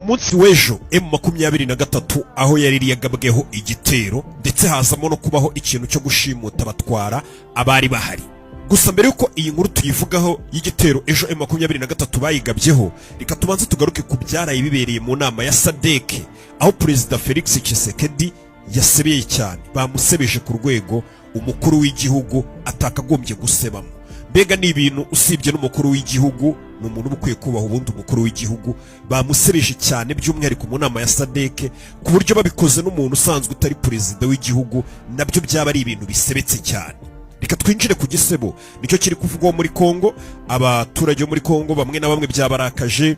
munsi w'ejo M23 aho yari yagabweho igitero ndetse hazamo no kubaho ikintu cyo gushimuta batwara abari bahari. Gusa mbere yuko iyi nkuru tuyivugaho y'igitero ejo M23 bayigabyeho, reka tubanze tugaruke ku byaraye bibereye mu nama ya SADC aho Perezida Felix Tshisekedi yasebeye cyane, bamusebeje ku rwego umukuru w'igihugu atakagombye gusebamo. Mbega ni ibintu usibye n'umukuru w'igihugu n'umuntu bukwiye kubaho ubundi umukuru w'igihugu, bamusebeje cyane by'umwihariko mu nama ya SADC ku buryo babikoze n'umuntu usanzwe utari perezida w'igihugu nabyo byaba ari ibintu bisebetse cyane. Reka twinjire ku gisebo nicyo kiri kuvugwa muri Kongo. Abaturage bo muri Kongo bamwe na bamwe byabarakaje,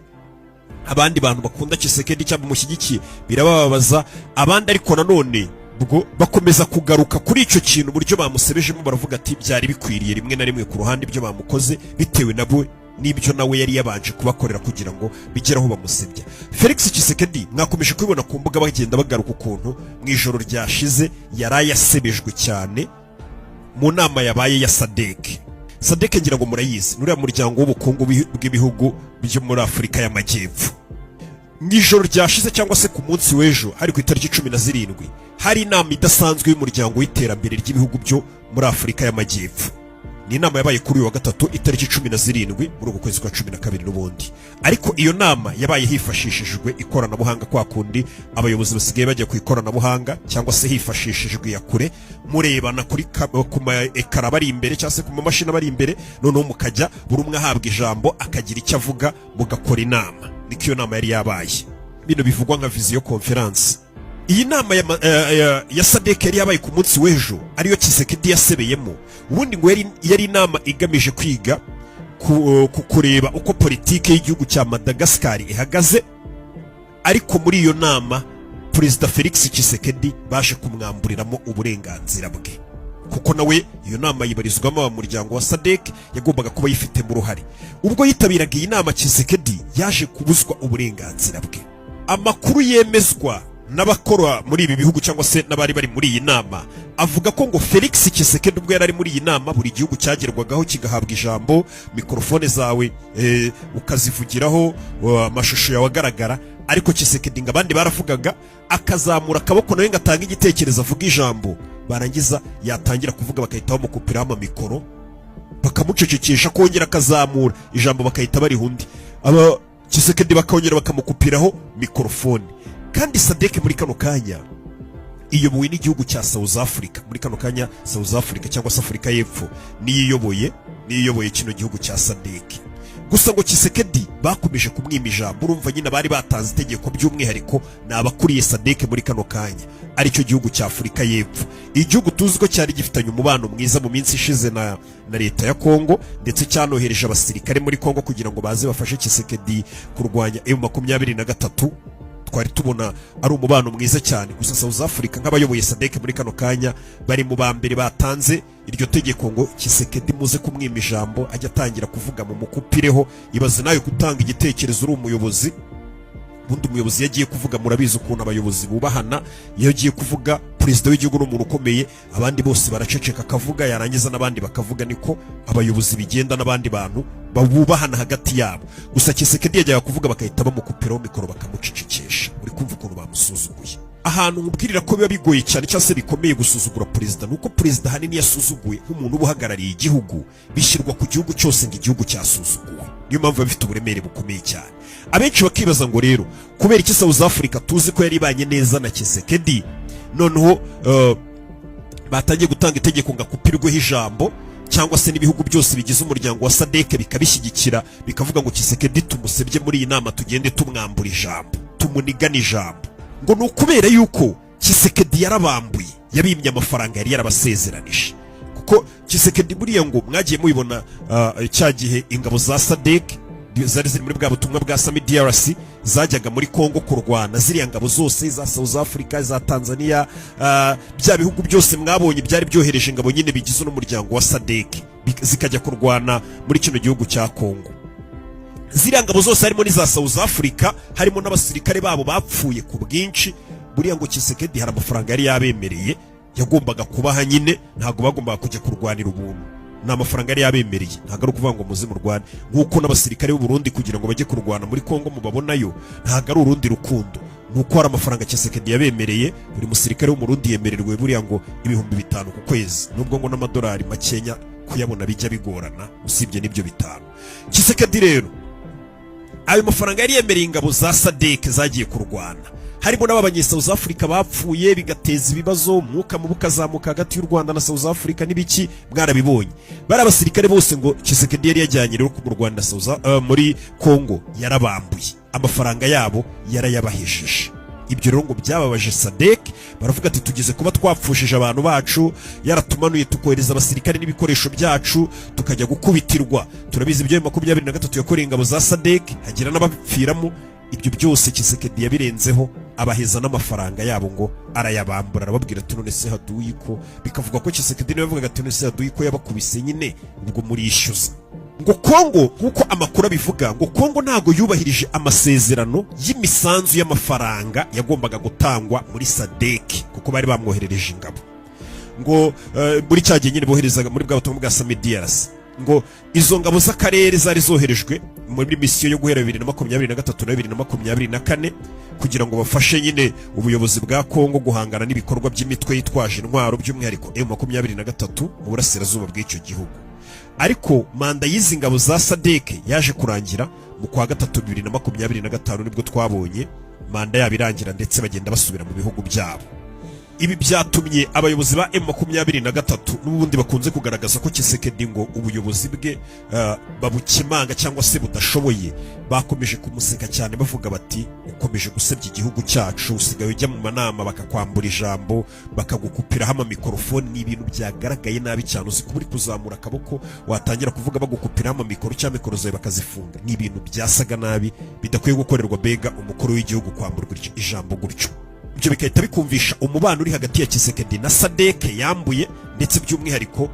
abandi bantu bakunda Tshisekedi cyangwa umushyigikiye birababaza, abandi ariko nanone bwo bakomeza kugaruka kuri icyo kintu buryo bamusebejemo, baravuga ati byari bikwiriye rimwe na rimwe ku ruhande ibyo bamukoze bitewe nabo n'ibyo nawe yari yabanje kubakorera kugira ngo bigeraho bamusebya. Felix Tshisekedi mwakomeje kubibona ku mbuga bagenda bagaruka ukuntu mu ijoro ryashize yari yasebejwe cyane mu nama yabaye ya SADC. SADC ngira ngo murayizi, nuriya muryango w'ubukungu bw'ibihugu byo muri Afurika y'Amajyepfo. Mu ijoro ryashize cyangwa se ku munsi w'ejo hari ku itariki 17 hari inama idasanzwe y'umuryango w'iterambere ry'ibihugu byo muri Afurika y'Amajyepfo. Ni inama yabaye kuri uyu wa gatatu itariki 17 muri uku kwezi kwa 12 n'ubundi. Ariko iyo nama yabaye hifashishijwe ikoranabuhanga, kwa kundi abayobozi basigaye bajya ku ikoranabuhanga cyangwa se hifashishijwe ya kure, murebana kuri ku ekara bari imbere cyangwa se ku mashini bari imbere, noneho mukajya buri umwe ahabwa ijambo akagira icyo avuga mugakora inama. Niko iyo nama yari yabaye, bino bivugwa nka video conference. Iyi nama ya SADC yari yabaye ku munsi w'ejo ariyo Tshisekedi yasebeyemo. Ubundi ngo yari inama igamije kwiga kureba uko politike y'igihugu cya Madagascar ihagaze, ariko muri iyo nama Perezida Felix Tshisekedi baje kumwamburiramo uburenganzira bwe, kuko nawe iyo nama yibarizwamo abamuryango wa SADC yagombaga kuba yifitemo uruhare. Ubwo yitabiraga iyi nama Tshisekedi yaje kubuzwa uburenganzira bwe. Amakuru yemezwa n'abakora muri ibi bihugu cyangwa se n'abari bari muri iyi nama avuga ko ngo Felix Tshisekedi ubwo yari ari muri iyi nama buri gihugu cyagerwagaho kigahabwa ijambo, mikrofone zawe ukazivugiraho, amashusho yawe agaragara, ariko Tshisekedi ngo abandi baravugaga akazamura akaboko nawe ngatanga igitekerezo avuga ijambo, barangiza yatangira kuvuga bakahita bamukupiraho amamikoro bakamucecekesha, kongera akazamura ijambo bakahita bari hundi, aba Tshisekedi bakongera bakamukupiraho mikrofone. Kandi SADC muri kano kanya iyobowe n'igihugu cya South Africa. Muri kano kanya South Africa cyangwa se Afurika y'Epfo niyoboye kino gihugu cya SADC. Gusa ngo Tshisekedi bakomeje kumwima ijambo, urumva nyine bari batanze itegeko by'umwihariko n'abakuriye SADC muri kano kanya aricyo gihugu cya Afurika y'Epfo. Igihugu tuzi ko cyari gifitanye umubano mwiza mu minsi ishize na leta ya Kongo, ndetse cyanohereje abasirikare muri Kongo kugira ngo baze bafashe Tshisekedi kurwanya M23. Twari tubona ari umubano mwiza cyane. Gusa South Africa nk'abayoboye SADC muri kano kanya bari mu bambere batanze iryo tegeko ngo Tshisekedi muze kumwima ijambo ajya atangira kuvuga mu mukupireho. Ibaze nayo gutanga igitekerezo uri umuyobozi, bundi umuyobozi yagiye kuvuga, murabizi ukuntu abayobozi bubahana, iyo agiye kuvuga perezida w'igihugu n'umuntu ukomeye abandi bose baraceceka akavuga, yarangiza n'abandi bakavuga. Niko abayobozi bigenda n'abandi bantu babubahana hagati yabo. Gusa Tshisekedi yajyaga kuvuga bakahita bamukupiraho mikoro bakamucecekesha. Uri kumva ukuntu bamusuzuguye. Ahantu nkubwirira ko biba bigoye cyane cyangwa se bikomeye gusuzugura perezida, nuko perezida hanini yasuzuguye nk'umuntu ubuhagarariye igihugu, bishyirwa ku gihugu cyose ngo igihugu cyasuzuguwe. Niyo mpamvu bifite uburemere bukomeye cyane. Abenshi bakibaza ngo rero kubera iki South Africa tuzi ko yari ibanye neza na Tshisekedi, noneho batangiye gutanga itegeko ngo akupirweho ijambo, cyangwa se n'ibihugu byose bigize umuryango wa SADC bikabishyigikira bikavuga ngo Tshisekedi tumusebye muri iyi nama tugende tumwambura ijambo, tumunigana ijambo. Ngo ni ukubera yuko Tshisekedi yarabambuye, yabimye amafaranga yari yarabasezeranije. Kuko Tshisekedi buriya ngo mwagiye mubibona cya gihe ingabo za SADC zari ziri muri bwa butumwa bwa Sami DRC zajyaga muri Kongo kurwana, ziriya ngabo zose za South Africa, za Tanzania, bya bihugu byose mwabonye byari byohereje ingabo nyine bigize n'umuryango wa SADC zikajya kurwana muri kino gihugu cya Kongo. Ziriya ngabo zose harimo n'iza South Africa, harimo n'abasirikare babo bapfuye ku bwinshi. Buriya ngo Tshisekedi hari amafaranga yari yabemereye yagombaga kubaha nyine, ntago bagombaga kujya kurwanira ubuntu. ni amafaranga yari yabemereye, ntabwo ari ukuvuga ngo muze mu Rwanda, nk'uko n'abasirikare b'u Burundi kugira ngo bajye kurwana muri Kongo mubabonayo, ntabwo ari urundi rukundo, nuko hari amafaranga Tshisekedi yabemereye. Buri musirikare w'umurundi yemererwe buriya ngo 5,000 ku kwezi, nubwo ngo n'amadolari makenya kuyabona bijya bigorana, usibye n'ibyo 5. Tshisekedi rero ayo mafaranga yari yemereye ingabo za SADC zagiye kurwana, harimo n'abanye South Africa bapfuye bigateza ibibazo, umwuka mubi ukazamuka hagati y'u Rwanda na South Africa n'ibiki, mwarabibonye. Bari abasirikare bose ngo Tshisekedi yari yajyanye rero mu Rwanda muri Kongo yarabambuye, amafaranga yabo yarayabahejeje. Ibyo rero ngo byababaje SADC, baravuga ati tugeze kuba twapfushije abantu bacu, yaratumanuye tukohereza abasirikare n'ibikoresho byacu tukajya gukubitirwa. Turabizi ibyo 23 yakoreye ingabo za SADC, hagira n'abapfiramo. Ibyo byose Tshisekedi yabirenzeho, abaheza n'amafaranga yabo ngo arayabambura, arababwira ati none se haduyi ko, bikavuga ko Tshisekedi nawe yavugaga ati none se haduyi ko yabakubise nyine ubwo murishyuza. Ngo Kongo nkuko amakuru abivuga, ngo Kongo ntago yubahirije amasezerano y'imisanzu y'amafaranga yagombaga gutangwa muri SADC kuko bari bamwoherereje ingabo. Ngo muri cyagiye nyine boherezaga muri bw'abatumwa bwa Samidias, ngo izo ngabo z'akarere zari zoherejwe muri misiyo yo guhera 2023 na 2024 kugira ngo bafashe nyine ubuyobozi bwa Kongo guhangana n'ibikorwa by'imitwe yitwaje intwaro, by'umwihariko M23 mu burasirazuba bw'icyo gihugu. Ariko manda y'izi ngabo za SADC yaje kurangira mu kwa gatatu 2025 nibwo twabonye manda yabo irangira ndetse bagenda basubira mu bihugu byabo. Ibi byatumye abayobozi ba M23 n'ubundi bakunze kugaragaza ko Tshisekedi ngo ubuyobozi bwe babukimanga cyangwa se budashoboye, bakomeje kumuseka cyane bavuga bati ukomeje gusebya igihugu cyacu, usigaye ujya mu manama bakakwambura ijambo, bakagukupiraho amamikorofone. Ni ibintu byagaragaye nabi cyane, uzi kuburi kuzamura akaboko watangira kuvuga bagukupiraho amamikoro cyangwa mikoro zawe bakazifunga. Ni ibintu byasaga nabi bidakwiye gukorerwa bega umukuru w'igihugu kwamburwa ijambo gutyo. Ibyo bikahita bikumvisha umubano uri hagati ya Tshisekedi na SADC yambuye, ndetse by'umwihariko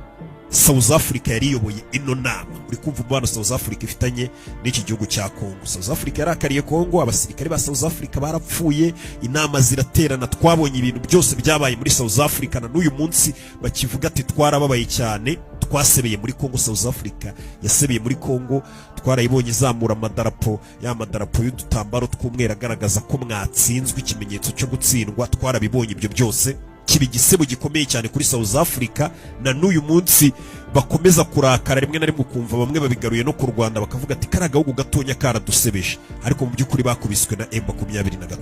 South Africa yariyoboye ino nama. Uri kumva umubano South Africa ifitanye n'iki gihugu cya Kongo. South Africa yarakariye Kongo, abasirikare ba South Africa barapfuye, inama ziraterana, twabonye ibintu byose byabaye muri South Africa, na n'uyu munsi bakivuga ati twarababaye cyane, twasebeye muri Kongo. South Africa yasebeye muri Kongo, twarayibonye izamura amadarapo, ya madarapo y'udutambaro tw'umweru agaragaza ko mwatsinzwe, ikimenyetso cyo gutsindwa. Twarabibonye ibyo byose, kibi gisebo gikomeye cyane kuri South Africa, na n'uyu munsi bakomeza kurakara. Rimwe na rimwe kumva bamwe babigaruye no ku Rwanda bakavuga ati karagahugu gatonya karadusebeje, ariko mu by'ukuri bakubiswe na M23.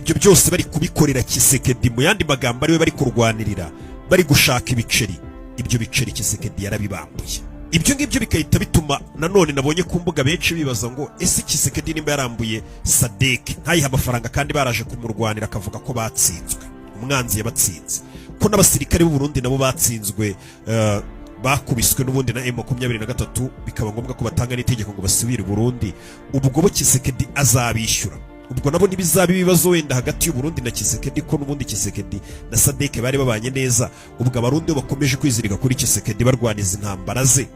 Ibyo byose bari kubikorera Tshisekedi, mu yandi magambo ariwe bari kurwanirira, bari gushaka ibiceri. Ibyo biceri Tshisekedi yarabibambuye. Ibyo ngibyo bikahita bituma nanone nabonye ku mbuga benshi bibaza ngo ese Tshisekedi nimba yarambuye SADC ntayiha amafaranga kandi baraje kumurwanira akavuga ko batsinzwe, umwanzi yabatsinze, ko n'abasirikare b'u Burundi nabo batsinzwe, bakubiswe n'ubundi na M23, bikaba ngombwa ko batanga n'itegeko ngo basubire Burundi, ubwo bo Tshisekedi azabishyura. Ubwo nabo nibizaba ibibazo wenda hagati y'u Burundi na Tshisekedi, ko n'ubundi Tshisekedi na SADC bari babanye neza, ubwo abarundi bakomeje kwizirika kuri Tshisekedi barwaniza intambara ze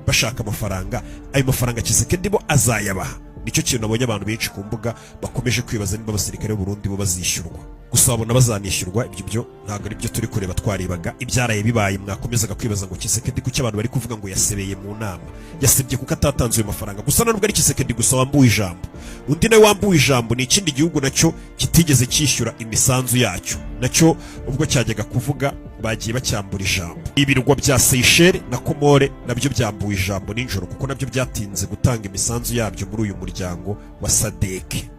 bashaka amafaranga. Ayo mafaranga Tshisekedi bo azayabaha. Nicyo kintu nabonye abantu benshi ku mbuga bakomeje kwibaza niba abasirikare b'u Burundi bo bazishyurwa. Gusa babona bazanishyurwa, ibyo ntabwo ari byo turi kureba. Twarebaga ibyaraye bibaye, mwakomezaga kwibaza ngo Tshisekedi kuki abantu bari kuvuga ngo yasebeye mu nama. Yasebye kuko atatanze ayo mafaranga. Gusa nubwo ari Tshisekedi gusa wambuye ijambo, undi nawe wambuye ijambo ni ikindi gihugu nacyo kitigeze cyishyura imisanzu yacyo, nacyo ubwo cyajyaga kuvuga bagiye bacyambura ijambo. Ibirwa bya Seychelles na Comore nabyo byambuye ijambo ninjoro, kuko nabyo byatinze gutanga imisanzu yabyo muri uyu muryango wa SADC.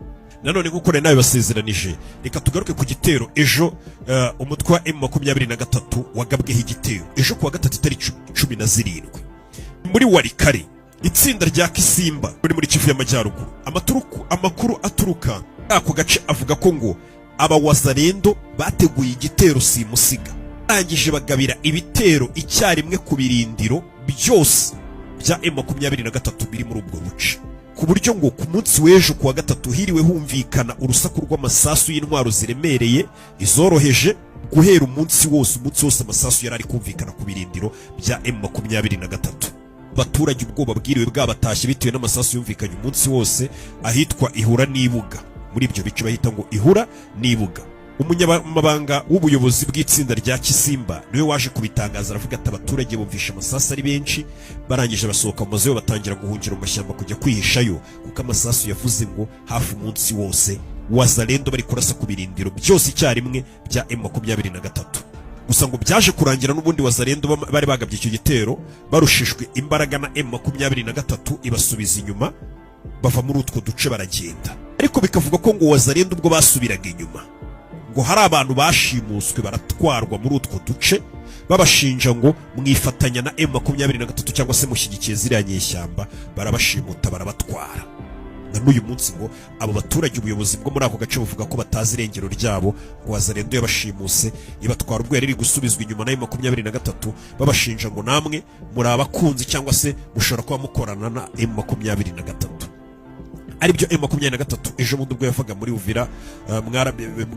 Nanone nk'uko nawe basezeranije, reka tugaruke ku gitero ejo. Umutwe wa M23 wagabweho igitero ejo kuwa gatatu itariki 17 muri Warikare, itsinda rya Kisimba muri Kivu y'Amajyaruguru. Amakuru aturuka ako gace avuga ko ngo abawazarendo bateguye igitero simusiga, barangije bagabira ibitero icyarimwe ku birindiro byose bya M23 biri muri ubwo buce, ku buryo ngo ku munsi w'ejo kuwa gatatu hiriwe humvikana urusaku rw'amasasu y'intwaro ziremereye izoroheje. Guhera umunsi wose amasasu yari ari kumvikana ku birindiro bya M23. Baturage ubwoba bwiriwe bwabatashye bitewe n'amasasu yumvikanye umunsi wose ahitwa Ihura n'Ibuga. Muri ibyo bice bahita ngo Ihura n'Ibuga. umunyamabanga w'ubuyobozi bw'itsinda rya Kisimba niwe waje kubitangaza, aravuga ati abaturage bumvisha amasasu ari benshi, barangije basohoka mu mazu batangira guhungira mu mashyamba kujya kwihishayo, kuko amasasu yavuze ngo hafi umunsi wose Wazalendo bari kurasa ku birindiro byose icyarimwe bya M23. Gusa ngo byaje kurangira n'ubundi Wazalendo bari bagabye icyo gitero barushishwe imbaraga na M23 ibasubiza inyuma, bava muri utwo duce baragenda. Ariko bikavuga ko ngo Wazalendo ubwo basubiraga inyuma ngo hari abantu bashimuswe baratwarwa muri utwo duce, babashinja ngo mwifatanya na M23 cyangwa se mushyigikiye ziriya nyeshyamba, barabashimuta barabatwara. Na n'uyu munsi ngo abo baturage ubuyobozi bwo muri ako gace buvuga ko batazi irengero ryabo, ngo Wazalendo yabashimuse ibatwara ubwo yari gusubizwa inyuma na M23, babashinja ngo namwe muri abakunzi cyangwa se mushobora kuba mukorana na M23. Aribyo M23 ejo bundi ubwo yavaga muri Uvira,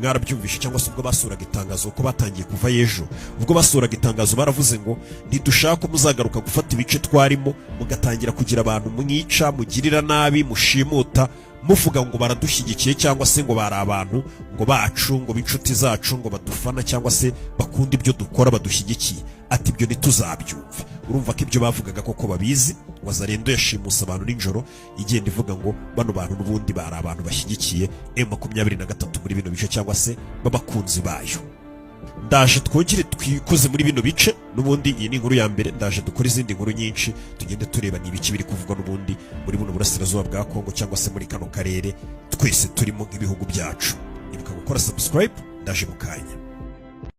mwarabyumvishe cyangwa se ubwo basuraga itangazo uko batangiye kuva ejo. Ubwo basuraga itangazo baravuze ngo ntidushaka muzagaruka gufata ibice twarimo, mugatangira kugira abantu mwica, mugirira nabi, mushimuta, muvuga ngo baradushyigikiye cyangwa se ngo bari abantu ngo bacu, ngo b'inshuti zacu, ngo badufana cyangwa se bakunda ibyo dukora badushyigikiye. Ati ibyo ntituzabyumve. Urumva ko ibyo bavugaga koko babizi. Wazalendo yashimusa abantu nijoro igenda ivuga ngo bano bantu n'ubundi bari abantu bashyigikiye M23 muri bino bice cyangwa se babakunzi bayo. Ndaje twongere twikoze muri bino bice, n'ubundi iyi ni inkuru ya mbere, ndaje dukora izindi nkuru nyinshi tugende tureba n'ibiki biri kuvugwa n'ubundi muri buno burasirazuba bwa Kongo cyangwa se muri kano karere twese turimo nk'ibihugu byacu. Ibuka gukora subscribe, ndaje mu kanya.